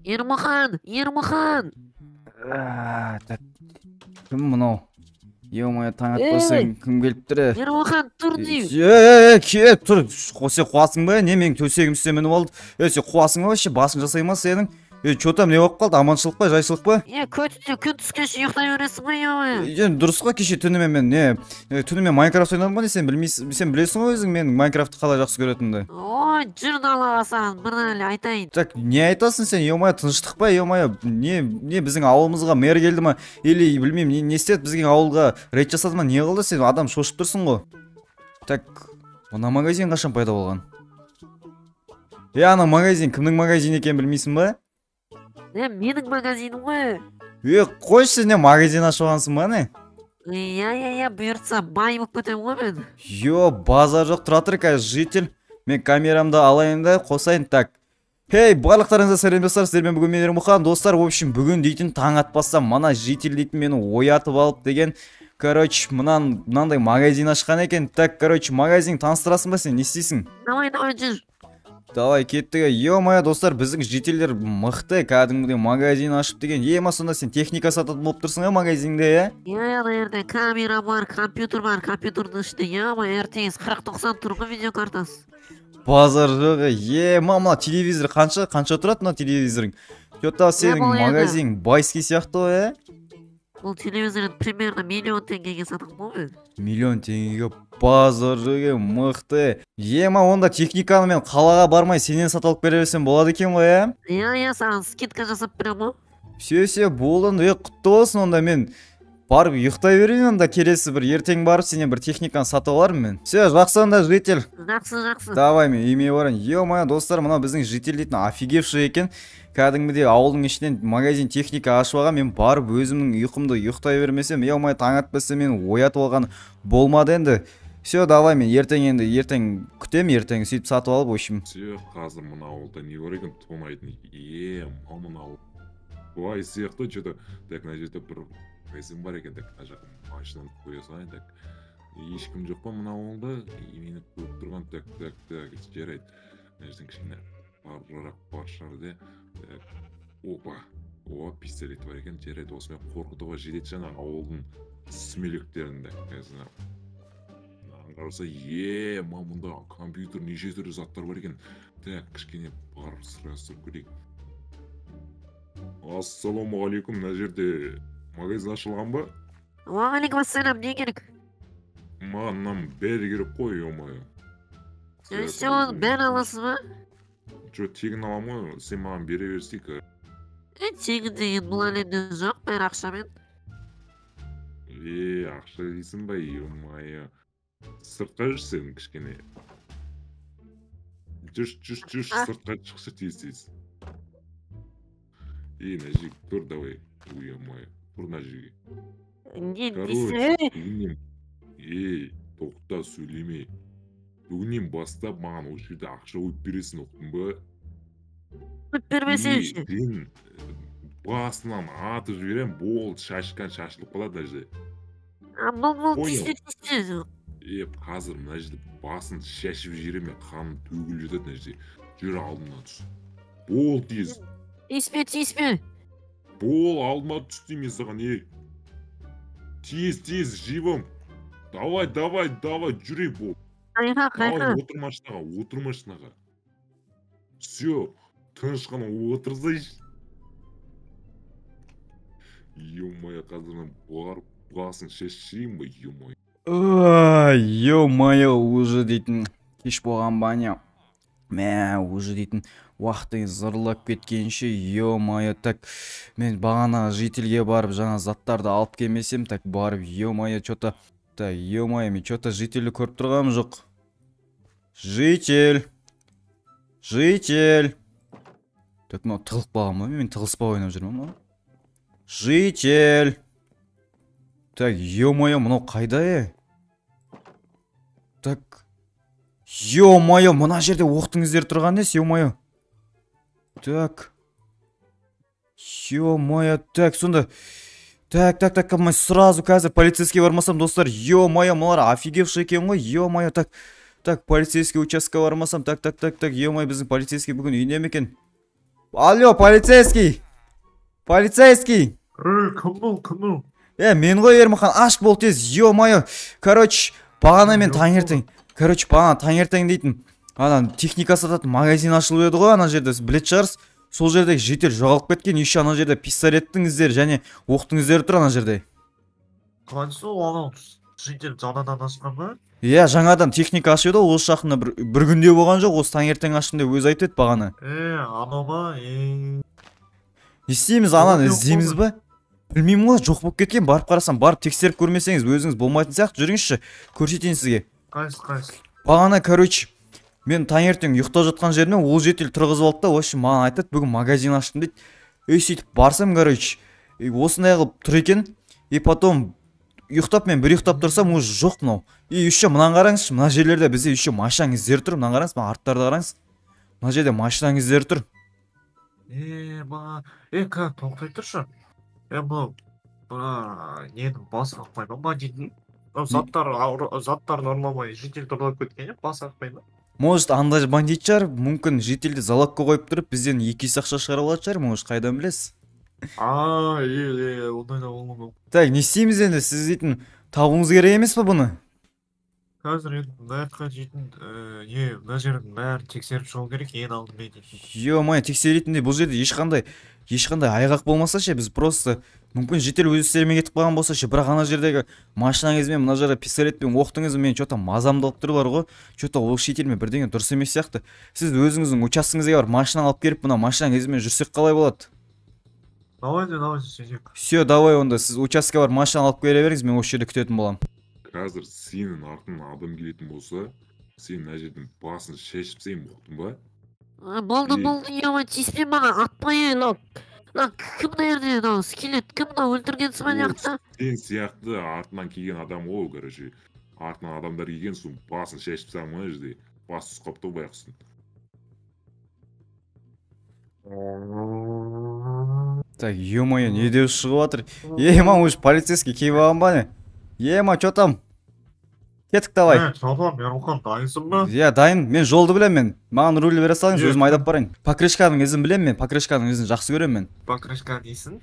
Ермахан! Так, кім мынау? Е-мое, таң атпасаң кім келіптір? Ермахан, тұр дейм. Кеп тұр. Сен қуасың ба? Не, менің төсегім үстіне мініп алды. Сен қуасың ба? Басын жасай ма сенің? Чё там, не болып қалды? Аманшылық па, жайшылық па? Күн түскенше ұйықтай бересің ба, Дұрыс қой, кеше түнімен мен түнімен Майнкрафт ойнадым ба, сен білесің ғой өзің менің Майнкрафтты қалай жақсы көретінімді. Ой, жүр далаға саған бір әлі айтайын. Так, не айтасың сен? Е-мое, тыныштық па? Е-мое, не біздің ауылымызға мэр келді ма? Или білмеймін, не істеді біздің ауылға рейд жасады ма? Не қылды? Сен адам шошып тұрсың ғой. Так, мына магазин қашан пайда болған? Ана магазин кімнің магазин екенін білмейсің ба? Менің магазинім ғой. Қойшы, не магазин ашып алғансың ба, не? Бұйыртса бай болып кетемін ғой мен. Базар жоқ, тұра тұр, қазір житель. Мен камерамды алайын да қосайын. Так, барлықтарыңызға сәлем достар, сіздермен бүгін мен Ермұхан. Достар, в общем, бүгін дейтін таң атпастан мана житель дейтін мені оятып алып деген, мынандай магазин ашқан екен. Так, магазин таныстырасың ба сен, не істейсің? Давай, жүр. Давай, кеттік. Е-мое, достар, біздің жителдер мықты, кәдімгідей магазин ашып деген. Сонда сен техника сататын болып тұрсың магазинде, Ерде камера бар, компьютер бар, компьютердің ішінде, ертеңіз 40-90 тұрғы видеокартасы. Базар жоғы, мама, телевизор қанша тұрады мына телевизорың? Что-то сенің магазин байский сияқты ғой, Бұл телевизорын примерно миллион теңгеге сатып ғой. Миллион теңгеге, базар жоғы, мықты. Онда техниканы мен қалаға бармай сенен саталып бере берсем болады екен ғой, саған скидка жасап берем ғой. Все, болды, құтты болсын. Онда мен барып ұйықтай берейін, онда келесі бір ертең барып сенен бір техниканы сатып алармын мен. Все, жақсы онда житель. Жақсы. Давай, мен үйіме барайын. Е-мое, достар, мына біздің житель дейтін офигевші екен. Кәдімгідей ауылдың ішінен магазин техника ашып алған. Мен барып өзімнің ұйқымды ұйықтай бермесем, е-мое, таң атпаса мен оятып алған болмады енді. Все, давай, мен ертең күтем, ертең сөйтіп сатып алып, в общем. Все, қазір мына ауылда не бар екен, тонайтын. Мына ауыл. Бай сияқты, что-то так мына жерде бір магазин бар екен, так мына жаққа машинаны қоя салайын, так. Ешкім жоқ па мына ауылда? Мені көріп тұрған, так, жарайды. Мына жерден кішкене бар шығар де. Опа, пистолет бар екен, жарайды. Осымен қорқытуға жетеді жаңа ауылдың сүмелектерінде. Қараса, мұнда компьютер неше түрлі заттар бар екен. Так, кішкене барып сұрастырып көрейік. Ассалаумағалейкум, мына жерде магазин ашылған ба? Уағалейкумассалам, не керек? Маған бәрі керек қой, е-мое. Сен оны бәрі аласыз ба? Тегін алам ғой, сен маған бере берсейік. Тегін деген бұл әлемде жоқ, бәрі ақшамен. Ақша дейсің ба, е-мое. Сыртқа жүрсен кішкене. Жүш, сыртқа шықшы тез. Нәжік, тұр давай. Е-мое, тұр нәжіге. Не дейсің? Тоқта сөйлеме. Бүгінен бастап маған осы жерде ақша өйіп бересің, ұқтың ба? Өйіп бермесен ше. Сен басынан атып жіберем, бол шашқан шашылып қалады әже. Бұл тисе. Қазір мына жерде басын шашып жібереме, қаным төгіліп жатады мына жерде. Жүр алдымнан түс. Бол тез. Тиіспе. Бол алдыма түс деймін саған, Тез, живым. Давай, жүре бол. Қайқа. Отыр машинаға. Все, тыныш қана отырсайшы. Е-мое, қазір барып басын шешейін ба, е-мое. Е-мое, уже дейтін кеш болған ба не? Уже дейтін уақытың зырлап кеткенше, е-мое, так, мен бағана жительге барып жаңа заттарды алып келмесем, так барып, е-мое, что-то, мен что-то жительді көріп тұрғам жоқ. Житель. Так, мынау тығылып қалған ба? Мен тығылыспа ойнап жүрмін ба? Житель. Так, е-мое, мынау қайда, Так. Е-мое, мына жерде оқтың іздері тұрған несі, е-мое. Так. Е-мое, так, сонда. Так, мен сразу қазір полицейский бармасам, достар, е-мое, мыналар офигевші екен ғой, е-мое, так, полицейский участка бармасам, так, е-мое, біздің полицейский бүгін үйіне ме екен? Алло, полицейский. Полицейский. Кім бұл? Мен ғой Ермахан, аш бол тез, ё-моё. Короче, бағана мен таңертең дейтін ана техника сататын магазин ашылып еді ғой ана жерде, сіз білетін шығарсыз. Сол жердегі житель жоғалып кеткен, еще ана жерде пистолеттің іздері және оқтың іздері тұр ана жерде. Қайсы ол житель жаңадан ашқан ба? Иә, жаңадан техника ашып еді, осы жақында бір күнде болған жоқ, осы таңертең аштым деп өзі айтып еді бағана. Анау ма? Не істейміз, ананы іздейміз ба? Білмеймін ғой, жоқ болып кеткен, барып қарасам, барып тексеріп көрмесеңіз өзіңіз болмайтын сияқты, жүріңізші, көрсетейін сізге. Қайсы? Бағана, короче, мен таңертең ұйықтап жатқан жеріме ол житель тұрғызып алды да, осы маған айтады, бүгін магазин аштым дейді. Сөйтіп барсам, короче, осындай қылып тұр екен, и потом ұйықтап мен бір ұйықтап тұрсам, уже жоқ мынау. И еще мынаны қараңызшы, мына жерлерде бізде еще машинаның іздері тұр, мынаны қараңыз, мына арттарды қараңыз. Мына жерде машинаның іздері тұр. Тоқтай тұршы. Бұл нені басы қақпай ма, бандиттің? Заттарын орламай житель тұрдап кеткен, басы қақпай ма? Может, андай бандит шығар, мүмкін жителді залогқа қойып тұрып, бізден 2 есе ақша шығарып алады шығар, может, қайдан білесіз? Ондай да болмау. Так, не істейміз енді, сіз дейтін табуыңыз керек емес па бұны? Қазір енді нарыққа дейтін, мына жердің бәрін тексеріп шығу керек, ең алдымен дейтін. Ё-моё, тексеретіндей бұл жерде ешқандай айғақ болмаса ше, біз просто мүмкін житель өз істеріме кетіп қалған болса ше, бірақ ана жердегі машинаңызбен, мына жерде пистолетпен оқтыңызбен что-то мазамды алып тұрып бар ғой, что-то ол шетелмен бірдеңе дұрыс емес сияқты. Сіз өзіңіздің учаскеңізге барып машина алып келіп, мына машинаңызбен жүрсек қалай болады? Давайте, сөйтейік. Все, давай онда, сіз участке барып машина алып келе беріңіз, мен осы жерде күтетін боламын. Қазір сенің артыңнан адам келетін болса, сен мына жердің басын шешіп сен ұқтың ба? Болды, ё-моё, тиіспен маған атпай, кім мына скелет, кім өлтіргенсің ба жақта? Сен сияқты артынан келген адам ол, короче. Артынан адамдар келген соң басын шешіп саған мына жерде бас ұсқап та байқысын. Так, ё-моё, не деп шығып жатыр? Маған уже полицейский келіп алған ба не? Что там? Кеттік давай. Шалбам, Ермахан, дайынсың ба? Дайын, мен жолды білем мен. Маған руль бере салыңыз, өзім айдап барайын. Покрышканың ізін білем мен, покрышканың ізін жақсы көрем мен. Покрышка дейсің?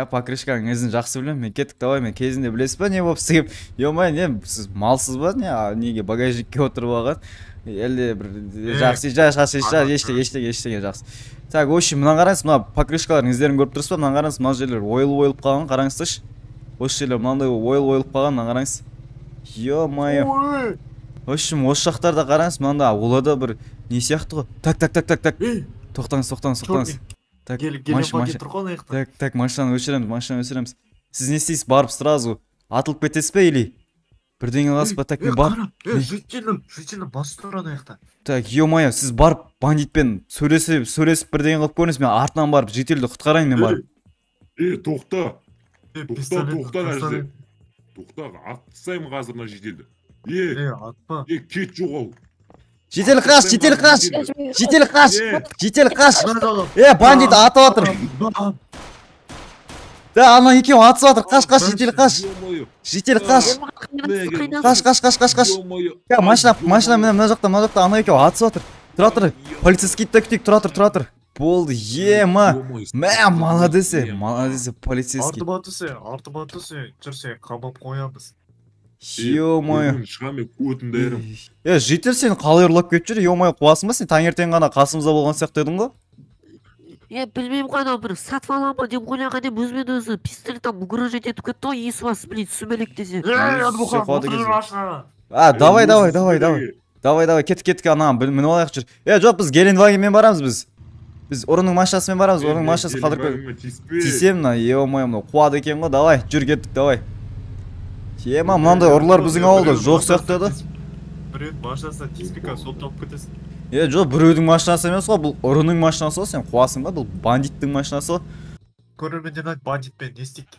Покрышканың ізін жақсы білем мен. Кеттік давай, мен кезінде білесіз ба не болып сізге? Ё-моё, не, сіз малсыз ба не? Неге багажникке отырып алған? Әлде бір жақсы, ештеңе жақсы. Так, вообще, мына қараңыз, мына покрышкалардың іздерін көріп тұрсыз ба? Мына қараңыз, мына жерлер ойылып қалған, қараңызшы. Осы жерлер мынандай ойылып қалған, мына қараңыз. Ё-моё. В общем, осы жақтарда қараңыз, мынанда оларда бір не сияқты ғой. Так. Тоқтаңыз. Так, машинаны өшіреміз. Сіз не істейсіз, барып сразу атылып кетесіз бе или бірдеңе қыласыз ба? Так, мен барып. Жителім басы тұр аяқта. Так, ё-моё, сіз барып бандитпен сөйлесіп бірдеңе қылып көріңіз, мен артынан барып жителді құтқарайын мен барып. Тоқта қазір. Тоқта, атсаймын қазір мына жителді. Атпа. Кет жоғал. Житель қаш. Бандит атып жатыр. Да, ана екеуі атып жатыр. Қаш, житель қаш. Машина мына жақта, ана екеуі атып жатыр. Тұра тұр, полицейскийді да күтейік, тұра тұр. Болды, молодец, полицейский. Артыма түсе, жүрсе, қамап қоямыз. Ё-моё. Шығам көтін дайырым. Житель сен қалай ұрлап кетіп жүр, ё-моё, қуасың ба сен? Таңертең ғана қасымызда болған сияқты едің ғой? Білмеймін ғой, бір сатып алам ба деп ойлаған едім, өзімен өзі пистолеттен мұгыры жететіп кетті ғой, есі басы, сүмелек десе. Давай, кеттік, ана, мініп алайық жүр. Жоқ, біз Гелендвагенмен барамыз біз. Біз ұрының машинасымен барамыз, ұрының машинасы қалдырып тисем, ё-моё, қуады екен ғой, давай, жүр кеттік, давай. Мынандай ұрылар біздің ауылда жоқ сияқты еді. Біреудің машинасына тиспека соттап кетесің. Жоқ, біреудің машинасы емес ғой, бұл ұрының машинасы ғой, сен қуасың ба, бұл бандиттің машинасы ғой. Көрерменден айт, бандитпен не істейік?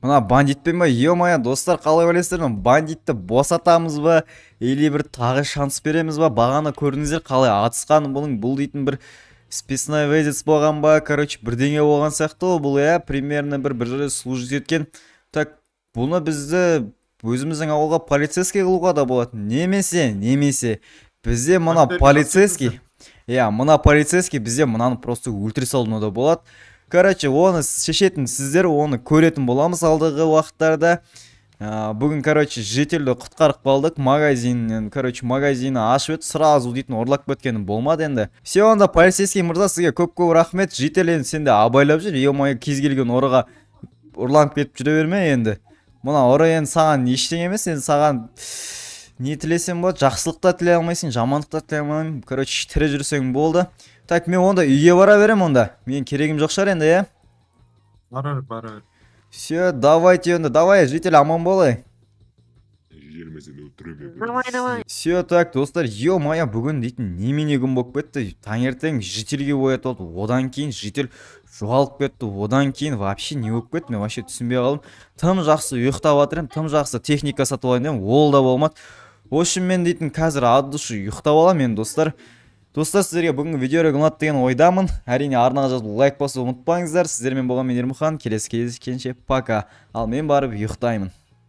Мына бандитпен ба, ё-моё, достар, қалай ойлайсыздар, бандитті босатамыз ба, или бір тағы шанс береміз ба? Бағана көрдіңіздер қалай атысқан, бұл дейтін бір спецназовец болған ба, короче, бірдеңе болған сияқты ғой, бұл примерно бір жерде служить еткен. Так, бұны бізді өзіміздің ауылға полицейский қылуға да болады. Немесе, бізде мына полицейский иә мына полицейский бізде мынаны просто өлтіре салуына да болады. Короче, оны шешетін сіздер, оны көретін боламыз алдағы уақыттарда. Бүгін, короче, жительді құтқарып қалдық. Магазиннен, короче, магазины ашып еді, сразу дейтін ұрлап кеткені болмады енді. Все, онда полицейский мырза, сізге көп-көп рахмет. Житель енді сенде абайлап жүр. Е-мое, кез келген ұрыға ұрланып кетіп жүре берме енді. Мына ұры енді саған ештеңе емес, енді саған не тілесем болады, жақсылық та тілей алмайсың, жамандық та тілей алмайсың. Короче, тірі жүрсең болды. Так, мен онда үйге бара берем онда. Мен керегім жоқ шығар енді, иә? Бара бер. Все, давайте онда, давай, житель аман болай. Желмесен өлтіреме. Давай. Все, так, достар, ё-моё, бүгін дейтін немене күн болып кетті. Таңертең жительге оятылды, одан кейін житель жоғалып кетті, одан кейін вообще не болып кетті, мен вообще түсінбей қалдым. Тым жақсы ұйықтап жатырмын, тым жақсы техника сатып алайын деп, ол да болмады. Ошын мен дейтін қазір от души ұйықтап аламын мен, достар. Достар, сіздерге бүгінгі видео ұнады деген ойдамын. Әрине арнаға жазып лайк басуды ұмытпаңыздар. Сіздермен болған мен Ермұхан. Келесі кездескенше пока. Ал мен барып ұйықтаймын.